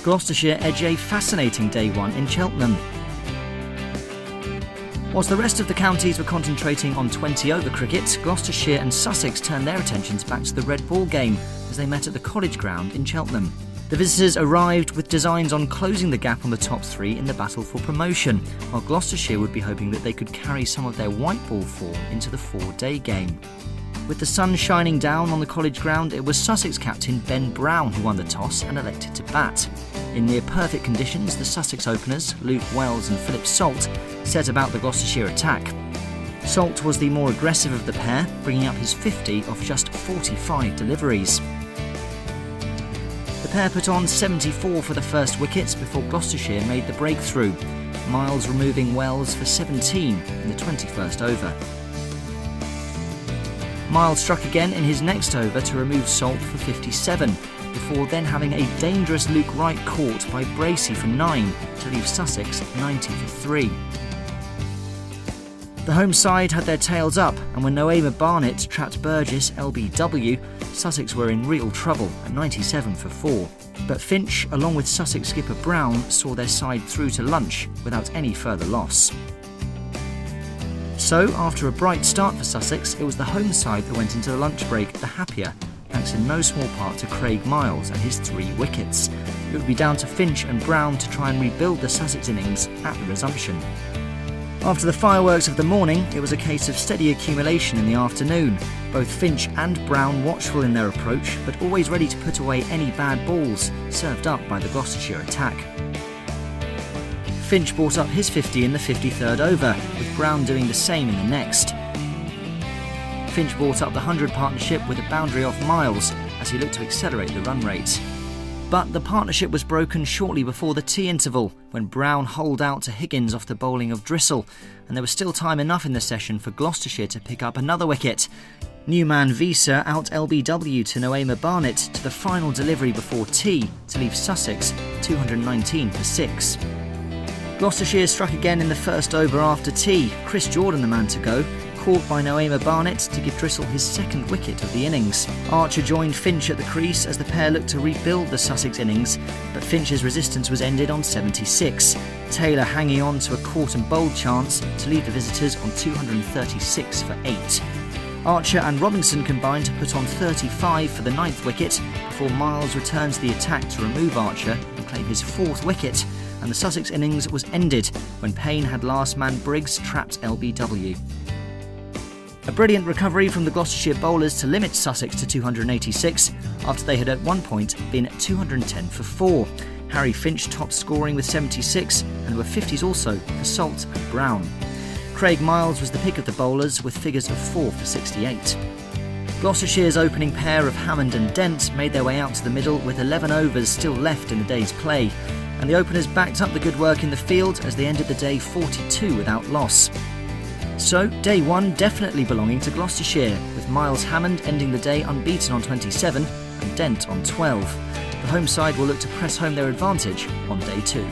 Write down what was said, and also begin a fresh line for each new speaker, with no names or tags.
Gloucestershire edge a fascinating day one in Cheltenham. Whilst the rest of the counties were concentrating on 20-over cricket, Gloucestershire and Sussex turned their attentions back to the red ball game as they met at the College Ground in Cheltenham. The visitors arrived with designs on closing the gap on the top three in the battle for promotion, while Gloucestershire would be hoping that they could carry some of their white ball form into the four-day game. With the sun shining down on the College Ground, it was Sussex captain Ben Brown who won the toss and elected to bat. In near-perfect conditions, the Sussex openers, Luke Wells and Philip Salt, set about the Gloucestershire attack. Salt was the more aggressive of the pair, bringing up his 50 off just 45 deliveries. The pair put on 74 for the first wickets before Gloucestershire made the breakthrough, Miles removing Wells for 17 in the 21st over. Miles struck again in his next over to remove Salt for 57, before then having a dangerous Luke Wright caught by Bracey for 9 to leave Sussex 90 for 3. The home side had their tails up, and when Noema Barnett trapped Burgess LBW, Sussex were in real trouble at 97 for 4. But Finch, along with Sussex skipper Brown, saw their side through to lunch without any further loss. So, after a bright start for Sussex, it was the home side that went into the lunch break the happier, thanks in no small part to Craig Miles and his 3 wickets. It would be down to Finch and Brown to try and rebuild the Sussex innings at the resumption. After the fireworks of the morning, it was a case of steady accumulation in the afternoon. Both Finch and Brown watchful in their approach, but always ready to put away any bad balls served up by the Gloucestershire attack. Finch brought up his 50 in the 53rd over, with Brown doing the same in the next. Finch brought up the 100 partnership with a boundary off Miles as he looked to accelerate the run rate. But the partnership was broken shortly before the tea interval, when Brown holed out to Higgins off the bowling of Drissel, and there was still time enough in the session for Gloucestershire to pick up another wicket. Newman Visa out LBW to Noema Barnett to the final delivery before tea to leave Sussex 219 for 6. Gloucestershire struck again in the first over after tea, Chris Jordan the man to go, caught by Noema Barnett to give Drissel his second wicket of the innings. Archer joined Finch at the crease as the pair looked to rebuild the Sussex innings, but Finch's resistance was ended on 76. Taylor hanging on to a caught and bowled chance to leave the visitors on 236 for 8. Archer and Robinson combined to put on 35 for the 9th wicket before Miles returned to the attack to remove Archer and claim his 4th wicket, and the Sussex innings was ended when Payne had last man Briggs trapped LBW. A brilliant recovery from the Gloucestershire bowlers to limit Sussex to 286 after they had at one point been at 210 for 4. Harry Finch topped scoring with 76, and there were 50s also for Salt and Brown. Craig Miles was the pick of the bowlers with figures of 4 for 68. Gloucestershire's opening pair of Hammond and Dent made their way out to the middle with 11 overs still left in the day's play, and the openers backed up the good work in the field as they ended the day 42 without loss. So, day one definitely belonging to Gloucestershire, with Miles Hammond ending the day unbeaten on 27 and Dent on 12. The home side will look to press home their advantage on day 2.